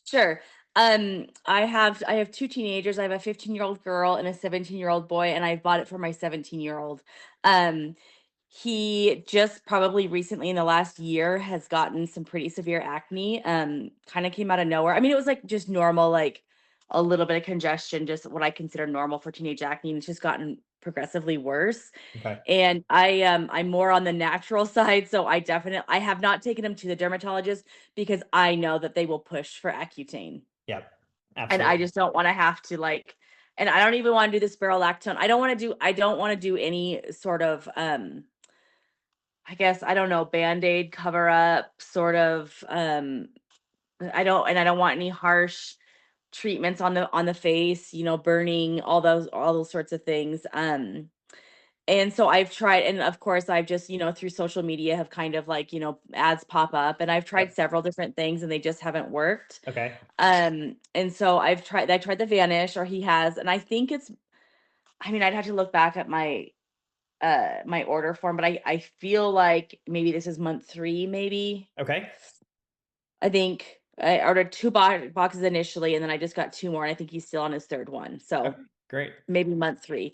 Sure. I have two teenagers. I have a 15-year-old girl and a 17-year-old boy, and I bought it for my 17-year-old. Um, he just probably recently in the last year has gotten some pretty severe acne. Kind of came out of nowhere. I mean, it was like just normal, like a little bit of congestion, just what I consider normal for teenage acne, and it's just gotten progressively worse. Okay. And I'm more on the natural side, so I have not taken him to the dermatologist because I know that they will push for Accutane. Yep. And I Absolutely. just don't want to have to like, and I don't even want to do the spironolactone. I don't want to do any sort of I guess I don't know, band-aid cover up sort of I don't want any harsh treatments on the face, burning, all those sorts of things. And so I've tried, and of course, I've just, through social media have kind of like, ads pop up, and I've tried Yep. several different things and they just haven't worked. Okay. And so I tried the Vanish, or he has, and I think I mean, I'd have to look back at my order form, but I feel like maybe this is month 3, maybe. Okay. I think I ordered 2 boxes initially, and then I just got 2 more, and I think he's still on his 3rd one. Okay. So Great. maybe month 3.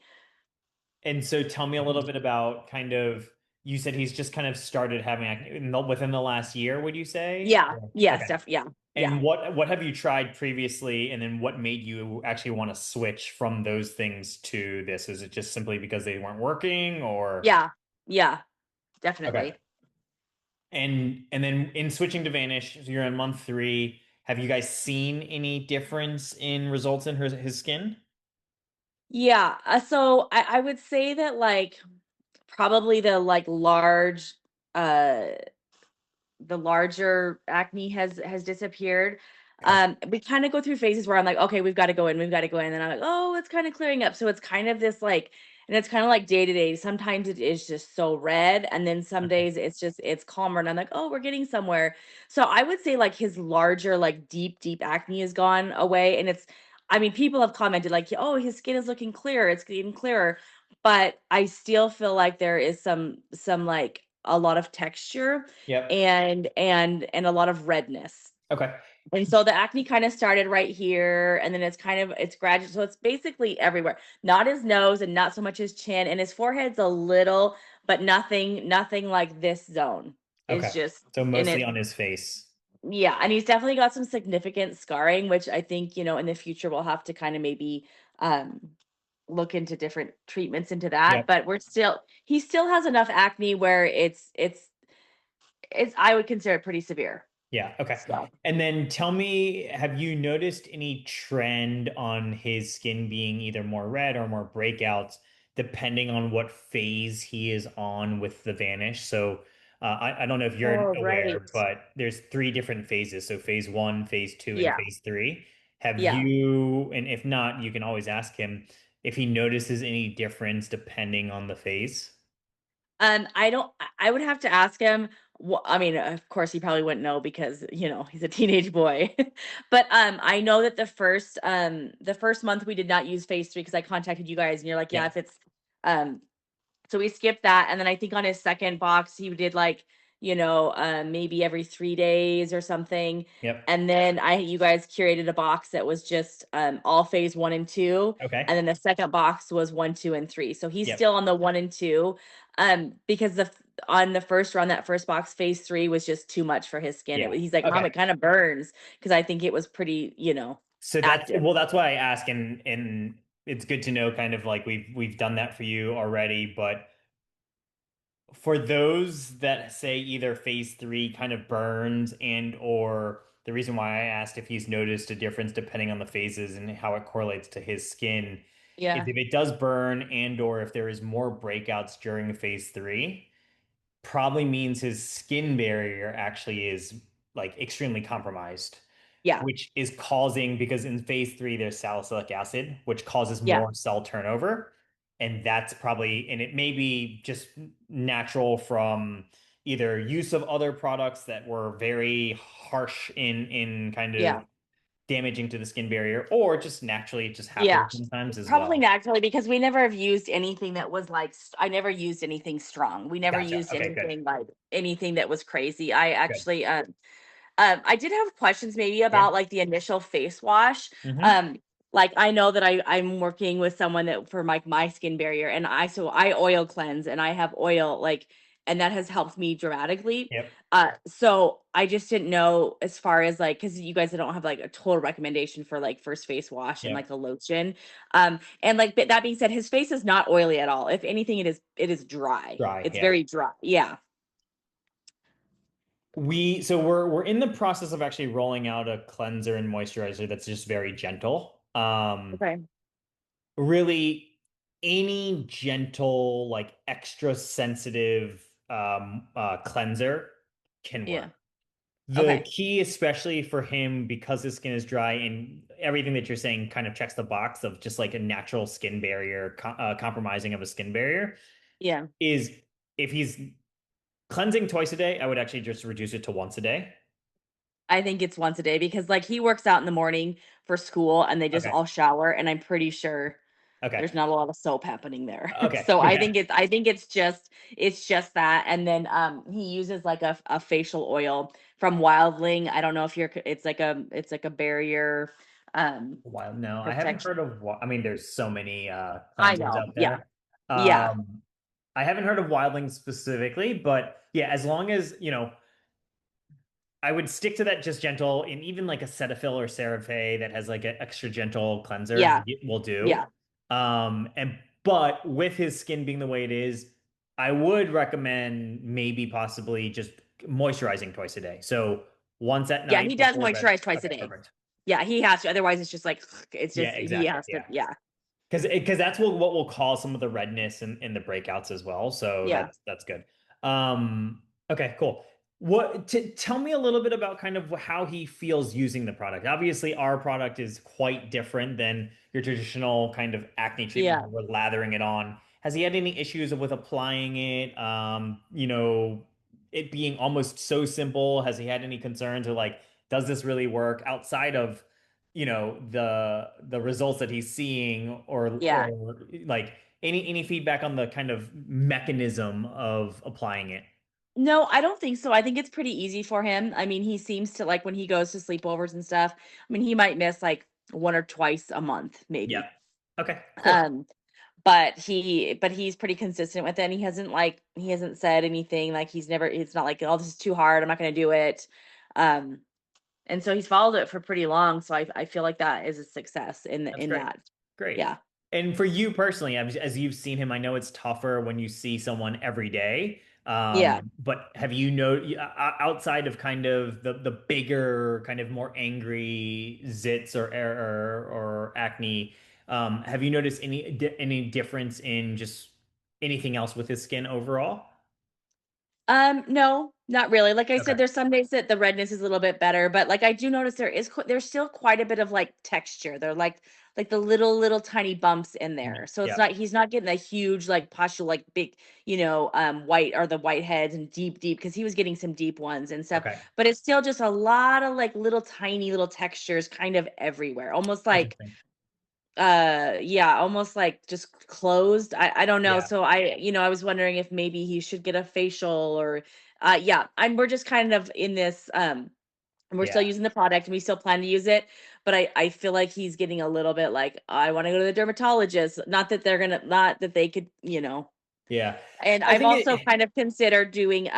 And so tell me a little bit about kind of, you said he's just kind of started having acne within the last year, would you say? Yeah. Yes, Okay. yeah. Yeah. And what have you tried previously, and then what made you actually want to switch from those things to this? Is it just simply because they weren't working, or Yeah. Yeah, okay? definitely. And then in switching to Vanish, so you're in month 3. Have you guys seen any difference in results in his skin? Yeah, so I would say that, like, probably uh the larger acne has disappeared. Okay. We kind of go through phases where I'm like, okay, we've got to go in, we've got to go in. And then I'm like, oh, it's kind of clearing up. So it's kind of this like, and it's kind of like day to day. Sometimes it is just so red. And then some Okay. days it's calmer. And I'm like, oh, we're getting somewhere. So I would say like his larger, like deep acne has gone away. And I mean, people have commented like, oh, his skin is looking clear. It's getting clearer. But I still feel like there is some like a lot of texture Yep. and a lot of redness. Okay. And so the acne kind of started right here, and then it's gradual. So it's basically everywhere. Not his nose and not so much his chin, and his forehead's a little, but nothing like this zone. It's Okay. just So in mostly it. on his face. Yeah, and he's definitely got some significant scarring, which I think, in the future we'll have to kind of maybe look into different treatments into that. Yep. But he still has enough acne where it's I would consider it pretty severe. Yeah. Okay. So, And then tell me, have you noticed any trend on his skin being either more red or more breakouts, depending on what phase he is on with the Vanish? So I don't know if you're oh, right. aware, but there's 3 different phases. So phase 1, phase 2, and Yeah. phase 3. Have Yeah. you, and if not, you can always ask him if he notices any difference depending on the phase. I don't I would have to ask him. I mean, of course he probably wouldn't know because, he's a teenage boy. But I know that the first month we did not use phase 3 because I contacted you guys and you're like, yeah, Yep. if it's um so we skipped that, and then I think on his second box he did like, maybe every 3 days or something. Yep. And then you guys curated a box that was just all phase 1 and 2, Okay. and then the second box was 1, 2, and 3. So he's Yep. still on the 1 and 2, because on the first run, that first box, phase 3 was just too much for his skin. Yeah. He's like, Mom, Okay. it kind of burns, because I think it was pretty, So that's active. well, that's why I ask, and it's good to know kind of like we've done that for you already, but for those that say either phase 3 kind of burns and or the reason why I asked if he's noticed a difference depending on the phases and how it correlates to his skin is Yeah. if it does burn and or if there is more breakouts during phase 3, probably means his skin barrier actually is like extremely compromised, Yeah. which is causing, because in phase 3, there's salicylic acid, which causes Yeah. more cell turnover. And that's probably, and it may be just natural from either use of other products that were very harsh in kind of Yeah. damaging to the skin barrier, or just naturally it just Yeah. happens sometimes as Probably well. naturally, because we never have used anything that was like I never used anything strong. We never Gotcha. used Okay, good. anything that was crazy. I Good. actually I did have questions maybe Yeah. about like the initial face wash. Hmm. Um, like I know that I'm working with someone that for my skin barrier, and I oil cleanse, and I have oil like, and that has helped me dramatically. Yep. So I just didn't know as far as like, because you guys don't have like a total recommendation for like first face wash and like Yep. a lotion. And like but that being said, his face is not oily at all. If anything, it is dry. Dry. It's Yeah. very dry. Yeah. We're in the process of actually rolling out a cleanser and moisturizer that's just very gentle. Okay. Really any gentle, like extra sensitive cleanser can work. Yeah. The Okay. key, especially for him, because his skin is dry and everything that you're saying kind of checks the box of just like a natural skin barrier, compromising of a skin barrier, Yeah. is if he's cleansing twice a day, I would actually just reduce it to once a day. I think it's once a day because like he works out in the morning for school and they just Okay. all shower and I'm pretty sure Okay. there's not a lot of soap happening there. Okay. So I Yeah. think it's just that. And then he uses like a facial oil from Wildling. I don't know if it's like a barrier Wow. No, I haven't protection. heard of I mean, there's so many I cleansers know. out Yeah. there. Yeah. I haven't heard of Wildlings specifically, but yeah, as long as, I would stick to that just gentle, and even like a Cetaphil or CeraVe that has like an extra gentle cleanser Yeah. will do. Yeah. And but with his skin being the way it is, I would recommend maybe possibly just moisturizing twice a day. So once at Yeah, night he does before bed. moisturize twice a Okay, day. perfect. Yeah, he has to. Otherwise it's just like it's Yeah, just he exactly. has to Yeah. yeah. Because that's what will cause some of the redness and the breakouts as well. So Yeah. that's good. Okay, cool. Tell me a little bit about kind of how he feels using the product. Obviously, our product is quite different than your traditional kind of acne treatment Yeah. where we're lathering it on. Has he had any issues with applying it? It being almost so simple. Has he had any concerns or like, does this really work outside of the results that he's seeing Yeah. or like any feedback on the kind of mechanism of applying it? No, I don't think so. I think it's pretty easy for him. I mean, he seems to like when he goes to sleepovers and stuff. I mean, he might miss like one or twice a month, Yeah. maybe. Okay, cool. Um, but he's pretty consistent with it. And he hasn't said anything like it's not like, oh, this is too hard. I'm not gonna do it. Um, and so he's followed it for pretty long. So I feel like that is a success in That's in great. that. Great. Yeah. And for you personally, as you've seen him, I know it's tougher when you see someone every day. Yeah. But have you know outside of kind of the bigger, kind of more angry zits or acne, have you noticed any difference in just anything else with his skin overall? No, not really. Like I Okay. said, there's some days that the redness is a little bit better, but like I do notice there's still quite a bit of like texture. They're like the little tiny bumps in there. So it's Yep. not he's not getting a huge like pustule like big, white or the white heads and deep because he was getting some deep ones and stuff. Okay. But it's still just a lot of like little tiny little textures kind of everywhere. Almost like Interesting. yeah, almost like just closed. I don't know. Yeah. So I was wondering if maybe he should get a facial or yeah, we're just kind of in this we're still Yeah. using the product and we still plan to use it, but I feel like he's getting a little bit like I want to go to the dermatologist. Not that they could, Yeah. and I I've think also it, kind of considered doing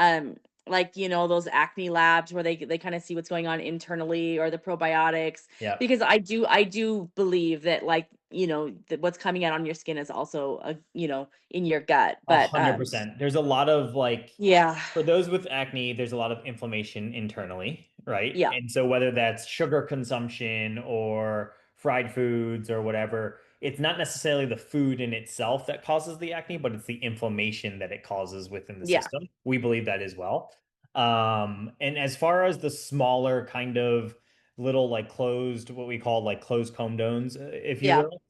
like those acne labs where they kind of see what's going on internally or the probiotics yeah. because I do believe that like that what's coming out on your skin is also in your gut. A But hundred percent. There's a lot of like, yeah, for those with acne, there's a lot of inflammation internally, right? yeah, And so whether that's sugar consumption or fried foods or whatever, it's not necessarily the food in itself that causes the acne, but it's the inflammation that it causes within the yeah, system. We believe that as well. And as far as the smaller kind of little like closed, what we call like closed comedones, if you yeah, will,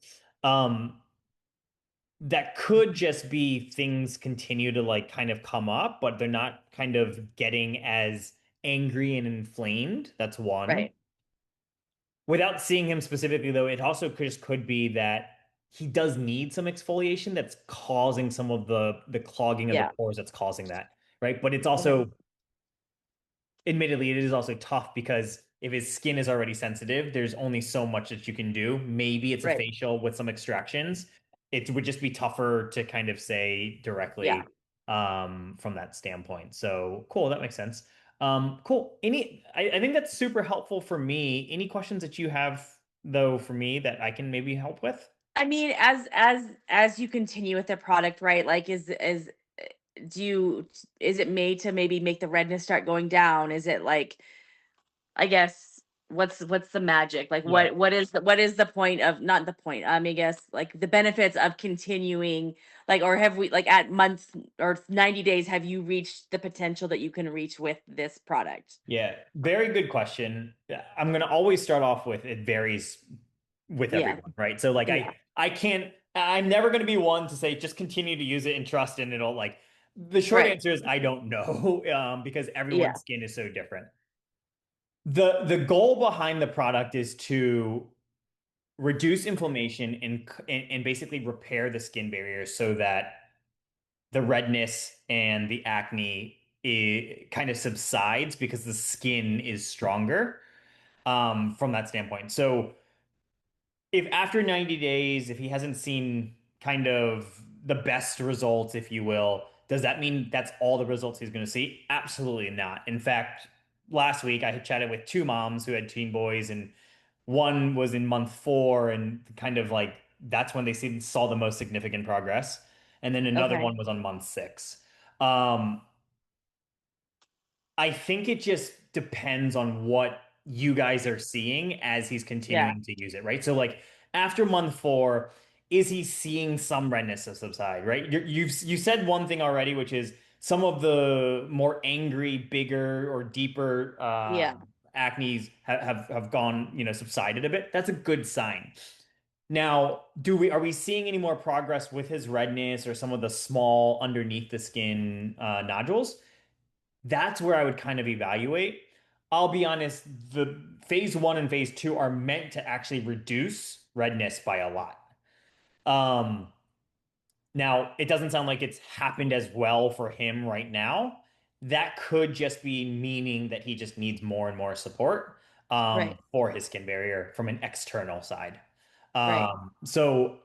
um, that could just be things continue to like kind of come up, but they're not kind of getting as angry and inflamed. That's one. right, Without seeing him specifically, though, it also just could be that he does need some exfoliation that's causing some of the clogging of the yeah, pores that's causing that, right? But it's okay, also admittedly, it is also tough because if his skin is already sensitive, there's only so much that you can do. Maybe it's a Right. facial with some extractions. It would just be tougher to kind of say Yeah. directly from that standpoint. So cool, that makes sense. Cool. I think that's super helpful for me. Any questions that you have though for me that I can maybe help with? I mean, as you continue with the product, right? Like, do you is it made to maybe make the redness start going down? Is it like, I guess, what's the magic? Like, Yeah. what is the point of, not the point? I guess, like, the benefits of continuing, like, or have we, like, at month or 90 days, have you reached the potential that you can reach with this product? Yeah, very good question. I'm going to always start off with it varies with Yeah. everyone, right? So like Yeah. I can't I'm never going to be one to say just continue to use it and trust and it'll like the short Right. answer is I don't know because Yeah. everyone's skin is so different. The goal behind the product is to reduce inflammation and basically repair the skin barrier so that the redness and the acne kind of subsides because the skin is stronger from that standpoint. So if after 90 days, if he hasn't seen kind of the best results, if you will, does that mean that's all the results he's going to see? Absolutely not. In fact, last week I had chatted with two moms who had teen boys, and one was in month 4, and kind of like that's when saw the most significant progress. And then another Okay. one was on month 6. Um, I think it just depends on what you guys are seeing as he's Yeah. continuing to use it, right? So, like after month 4, is he seeing some redness subside, right? You said one thing already, which is some of the more angry, bigger, or deeper Yeah. acne's have gone, subsided a bit. That's a good sign. Now, do we are we seeing any more progress with his redness or some of the small underneath the skin nodules? That's where I would kind of evaluate. I'll be honest, the phase 1 and phase 2 are meant to actually reduce redness by a lot. Um, Now, it doesn't sound like it's happened as well for him right now. That could just be meaning that he just needs more and more support Right. for his skin barrier from an external side. Right. So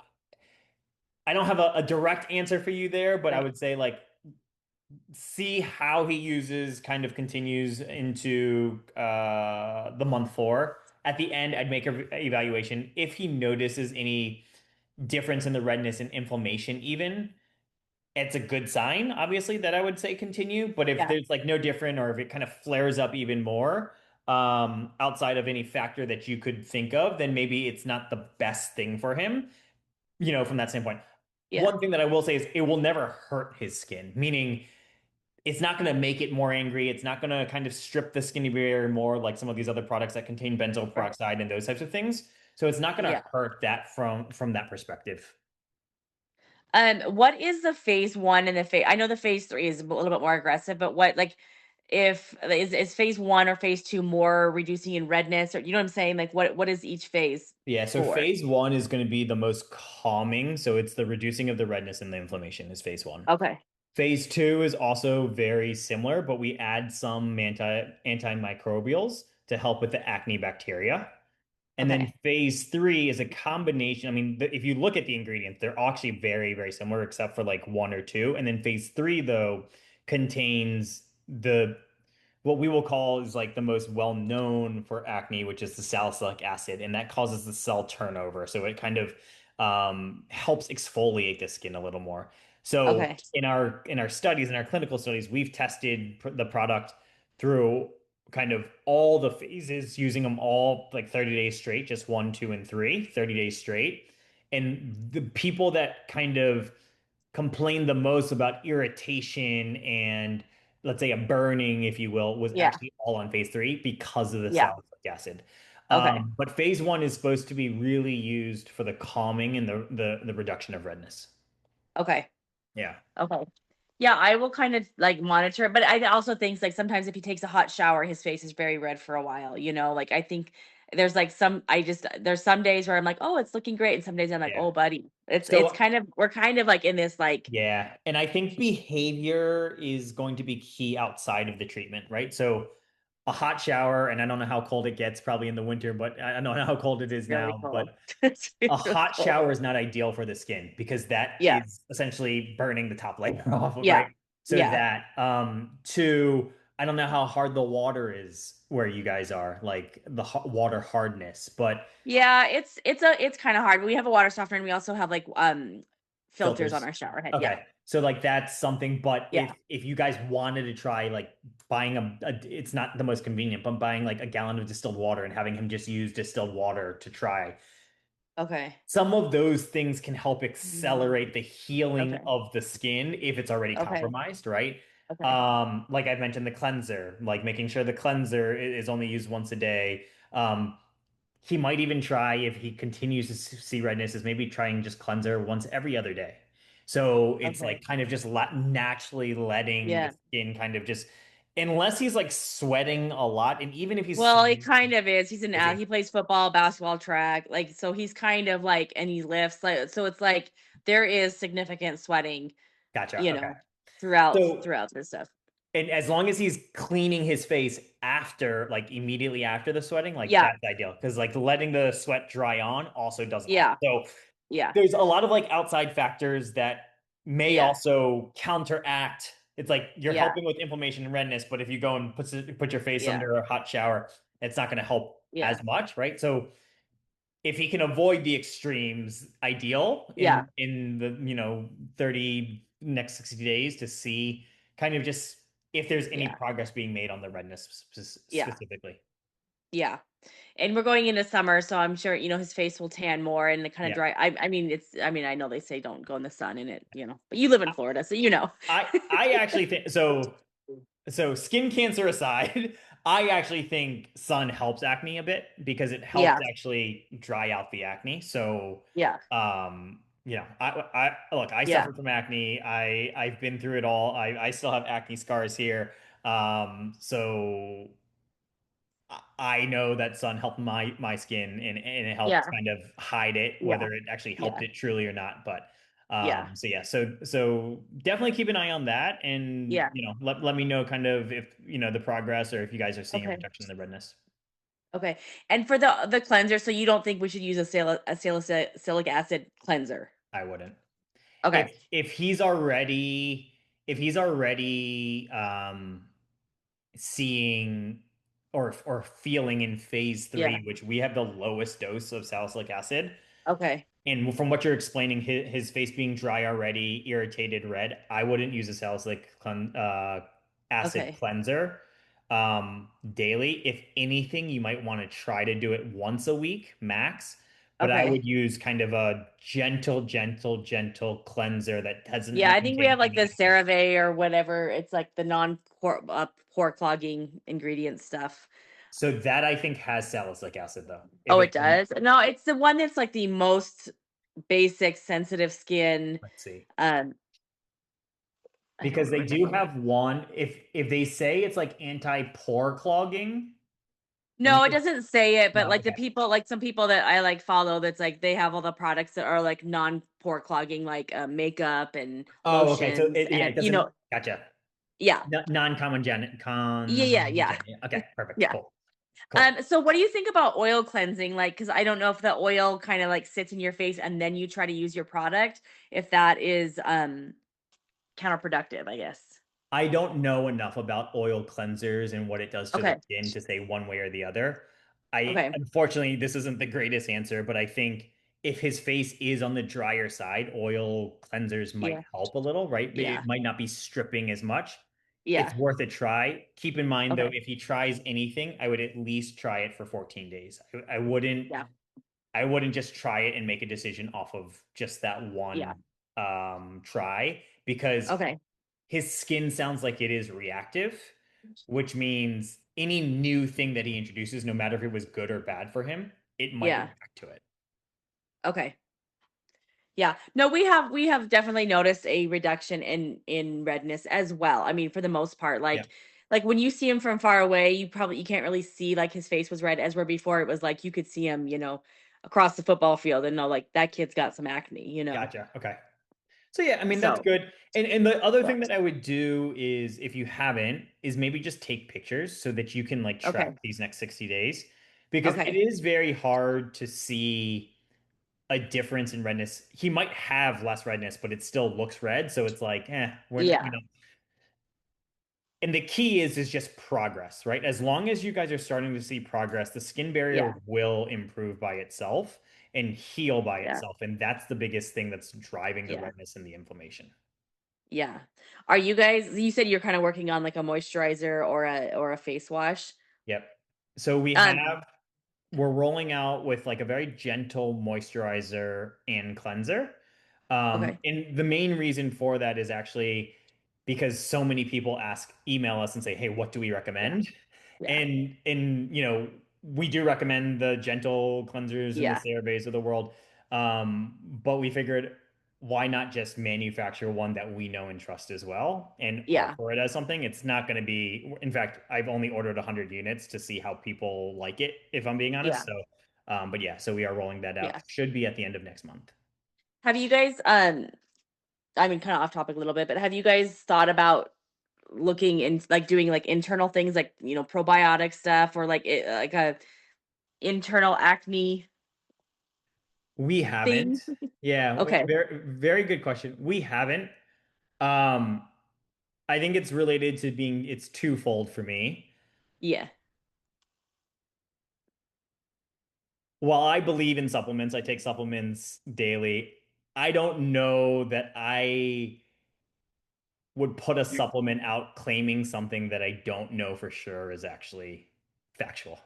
I don't have a direct answer for you there, but I Right. would say like see how he uses kind of continues into the month 4. At the end, I'd make a evaluation. If he notices any difference in the redness and inflammation, even, it's a good sign, obviously, that I would say continue. But if Yeah. there's like no different, or if it kind of flares up even more, outside of any factor that you could think of, then maybe it's not the best thing for him, from that standpoint. Yeah. One thing that I will say is it will never hurt his skin, meaning it's not going to make it more angry. It's not going to kind of strip the skin barrier more like some of these other products that contain benzoyl Right. peroxide and those types of things. So it's not going to Yeah. hurt that from that perspective. What is the phase one and the phase? I know the phase three is a little bit more aggressive, but what, like, if is phase one or phase two more reducing in redness, or you know what I'm saying? Like, what is each phase Yeah, so for? phase 1 is going to be the most calming. So it's the reducing of the redness and the inflammation is phase 1. Okay. Phase 2 is also very similar, but we add some antimicrobials to help with the acne bacteria. And then Okay. phase 3 is a combination. I mean, if you look at the ingredients, they're actually very, very similar, except for like 1 or 2. And then phase 3, though, contains the what we will call is like the most well known for acne, which is the salicylic acid, and that causes the cell turnover. So it kind of helps exfoliate the skin a little more. So Okay. in our studies, in our clinical studies, we've tested the product through kind of all the phases, using them all like 30 days straight, just 1, 2, and 3, 30 days straight. And the people that kind of complained the most about irritation and let's say a burning, if you will, was Yeah. actually all on phase 3 because of the Yeah. salicylic acid. Okay. But phase 1 is supposed to be really used for the calming and the reduction of redness. Okay. Yeah. Okay. Yeah, I will kind of like monitor, but I also think like sometimes if he takes a hot shower, his face is very red for a while, you know? Like, I think there's like there's some days where I'm like, "Oh, it's looking great," and some days I'm like, Yeah. "Oh, buddy." It's So kind of, we're kind of like in this like, yeah, and I think behavior is going to be key outside of the treatment, right? So a hot shower, and I don't know how cold it gets probably in the winter, but I don't know how cold it is Really now, but cold. It's a really hot cold. shower is not ideal for the skin because that Yeah. is essentially burning the top layer off of, right? Yeah. So Yeah. that two, I don't know how hard the water is where you guys are, like the water hardness, but Yeah, it's kind of hard. We have a water softener and we also have like filters on filters. our shower head. Yeah. Okay. So like that's something, but Yeah. if you guys wanted to try like buying it's not the most convenient, but buying like a gallon of distilled water and having him just use distilled water to try, Okay. some of those things can help Mm, accelerate the healing okay. of the skin if it's already Okay. compromised, right? Okay. Like I mentioned, the cleanser, like making sure the cleanser is only used once a day. He might even try if he continues to see redness, is maybe trying just cleanser once every other day. So it's Okay. like kind of just naturally letting the Yeah. skin kind of just, unless he's like sweating a lot, and even if he's Well, it sweating, kind of is. He's an is he? he plays football, basketball, track. Like so he's kind of like and he lifts like so it's like there is significant sweating, Gotcha. you Okay. know, throughout So throughout this stuff. and as long as he's cleaning his face after, like immediately after the sweating, like Yeah. that's ideal. Because like letting the sweat dry on also doesn't help. Yeah. So Yeah. there's a lot of like outside factors that may Yeah. also counteract. It's like you're Yeah. helping with inflammation and redness, but if you go and put your face Yeah. under a hot shower, it's not going to help as Yeah. much, right? So if he can avoid the extremes, ideal Yeah. in the 30 next 60 days to see kind of just if there's any Yeah. progress being made on the redness Yeah. specifically. Yeah. And we're going into summer, so I'm sure, his face will tan more and it kind of Yeah. dry. I mean, I mean, I know they say don't go in the sun in it, but you live in Florida, so you know. I actually think so. So skin cancer aside, I actually think sun helps acne a bit because it helps Yeah. actually dry out the acne. So, Yeah. I look, I Yeah. suffer from acne. I've been through it all. I still have acne scars here. So I know that sun helped my skin and it helped Yeah. kind of hide it, Yeah. whether it actually helped Yeah. it truly or not. But Yeah. so yeah, so definitely keep an eye on that, and Yeah. let me know kind of if the progress or if you guys are seeing a Okay. reduction in the redness. Okay. And for the cleanser, so you don't think we should use a salicylic acid cleanser? I wouldn't. Okay. If he's already seeing or feeling in phase Yeah. three, which we have the lowest dose of salicylic acid. Okay. And from what you're explaining, his face being dry already, irritated, red, I wouldn't use a acid Okay. cleanser daily. If anything, you might want to try to do it once a week max. But I Okay. would use kind of a gentle, gentle, gentle cleanser that doesn't Yeah, I think we contain have like the any active. CeraVe or whatever. It's like the pore clogging ingredient stuff. So that I think has salicylic acid though. If Oh, it it's does? No, it's the one that's like the most basic sensitive skin. let's see. Um, I Because don't they do remember. have one, if they say it's like anti-pore clogging, let me No, it just doesn't say it, but no, like the okay. people, like some people that I like follow, that's like they have all the products that are like non-pore clogging, like makeup and Oh, okay. So lotions, yeah, it and doesn't. Gotcha. yeah, Non-common yeah, Okay, perfect. yeah. Cool. Cool. So what do you think about oil cleansing? Like, because I don't know if the oil kind of like sits in your face and then you try to use your product, if that is counterproductive, I guess. I don't know enough about oil cleansers and what it does to the Okay. skin to say one way or the other. I Okay. unfortunately this isn't the greatest answer, but I think if his face is on the drier side, oil cleansers might Yeah. help a little, right? But Yeah. it might not be stripping as much. It's Yeah. worth a try. Keep in mind though, Okay. if he tries anything, I would at least try it for 14 days. I wouldn't just try it and make a decision off of just that Yeah. one try because Okay. his skin sounds like it is reactive, which means any new thing that he introduces, no matter if it was good or bad for him, it might Yeah. react to it. Okay. Yeah. No, we have definitely noticed a reduction in redness as well. I mean, for the most part, Yeah. like when you see him from far away, you can't really see like his face was red as where before it was like you could see him, across the football field and know like that kid's got some acne. Gotcha. Okay. So yeah, I mean that's So, good. And the other yeah. thing that I would do is if you haven't, is maybe just take pictures so that you can like track Okay. these next 60 days. Because it Okay. is very hard to see a difference in redness. He might have less redness, but it still looks red. So it's like, we Yeah. don't. And the key is just progress, right? As long as you guys are starting to see progress, the skin barrier Yeah. will improve by itself and heal by Yeah. itself. And that's the biggest thing that's driving the Yeah. redness and the inflammation. Yeah. Are you guys, you said you're kind of working on like a moisturizer or a face wash? Yep. So Um, we're rolling out with like a very gentle moisturizer and cleanser. okay. And the main reason for that is actually because so many people email us and say, "Hey, what do we Yeah. recommend?" Yeah. And we do recommend the gentle cleansers and the Yeah. CeraVes of the world. But we figured why not just manufacture one that we know and trust as well and Yeah. offer it as something? It's not going to be, in fact, I've only ordered 100 units to see how people like it, if I'm being honest. Yeah. So, but yeah, so we are rolling that out. Yeah. Should be at the end of next month. Have you guys, I mean, kind of off topic a little bit, but have you guys thought about looking in like doing like internal things like, probiotic stuff or like like a internal acne We haven't. thing? Yeah, Okay. very, very good question. We haven't. Um, I think it's related to it's twofold for me. Yeah. While I believe in supplements, I take supplements daily. I don't know that I would put a supplement out claiming something that I don't know for sure is actually factual,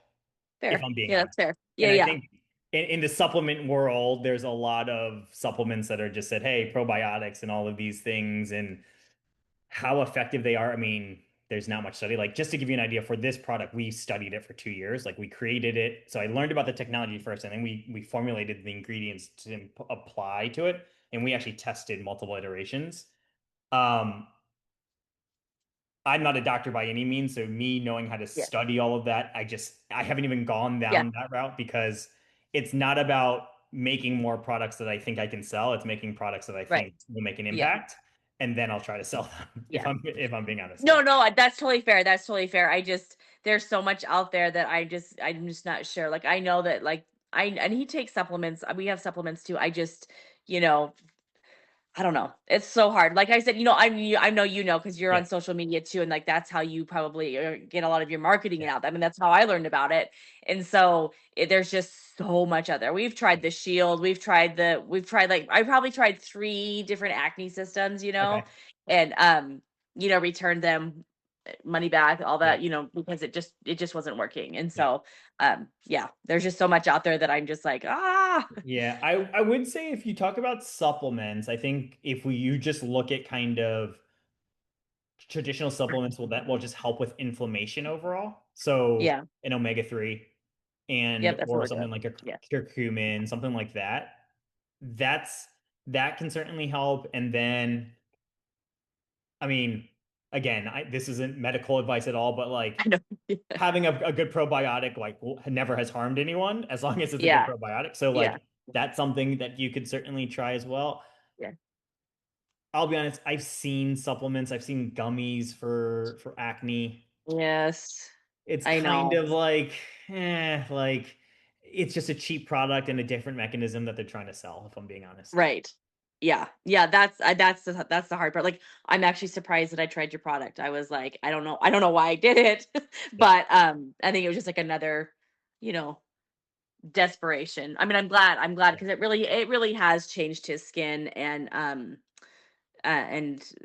if Fair. I'm being Yeah, that's honest. fair. Yeah, And I yeah. think in the supplement world, there's a lot of supplements that are just said, hey, probiotics and all of these things, and how effective they are. I mean, there's not much study. Like, just to give you an idea, for this product, we studied it for 2 years. Like, we created it. So I learned about the technology first, and then we formulated the ingredients to apply to it, and we actually tested multiple iterations. Um, I'm not a doctor by any means, so me knowing how to Yeah. study all of that, I haven't even gone Yeah. down that route because it's not about making more products that I think I can sell. It's making products that I Right. think will make an Yeah. impact, and then I'll try to sell them Yeah. if I'm being honest. Yeah. No, no, that's totally fair. That's totally fair. I just there's so much out there that I'm just not sure. Like I know that like I and he takes supplements. We have supplements too. I just, you know, I don't know. It's so hard. Like I said, I know because you're Yeah. on social media too, and like that's how you probably get a lot of your marketing Yeah. out. I mean, that's how I learned about it. And so there's just so much out there. We've tried the Shield. We've tried like I probably tried 3 different acne systems, Okay. and returned them money back, all Yeah. that, because it just wasn't working. And Yeah. so yeah, there's just so much out there that I'm just like Yeah. I would say if you talk about supplements, I think if you just look at kind of traditional supplements that will just help with inflammation overall. So yeah, an omega-3 and yep, that's or really something good. like a Yeah. curcumin, something like that. That's that can certainly help. And then, I mean, again, this isn't medical advice at all, but like I know. having a good probiotic like never has harmed anyone as long as it's a good Yeah. probiotic. So Yeah. like that's something that you could certainly try as well. Yeah. I'll be honest, I've seen supplements, I've seen gummies for acne. Yes. It's I kind know. of like it's just a cheap product and a different mechanism that they're trying to sell, if I'm being honest. Right. Yeah. Yeah, that's the hard part. Like, I'm actually surprised that I tried your product. I was like, I don't know why I did it, Yeah. but, I think it was just like another, you know, desperation. I mean, I'm glad Yeah. because it really has changed his skin and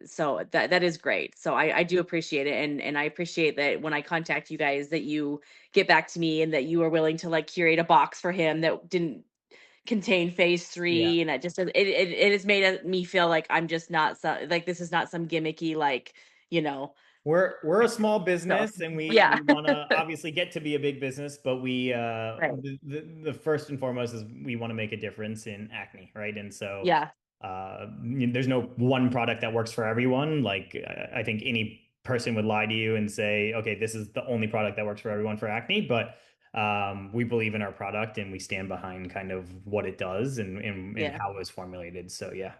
so that is great. So I do appreciate it, and I appreciate that when I contact you guys that you get back to me and that you are willing to like curate a box for him that didn't contain phase Yeah. 3, and it has made me feel like I'm just not like this is not some gimmicky like you know We're a small so business and yeah. we want to obviously get to be a big business, but Right. the first and foremost is we want to make a difference in acne, right? And so Yeah. there's no one product that works for everyone. Like I think any person would lie to you and say, okay, this is the only product that works for everyone for acne, but we believe in our product and we stand behind kind of what it does and Yeah. how it was formulated. So yeah.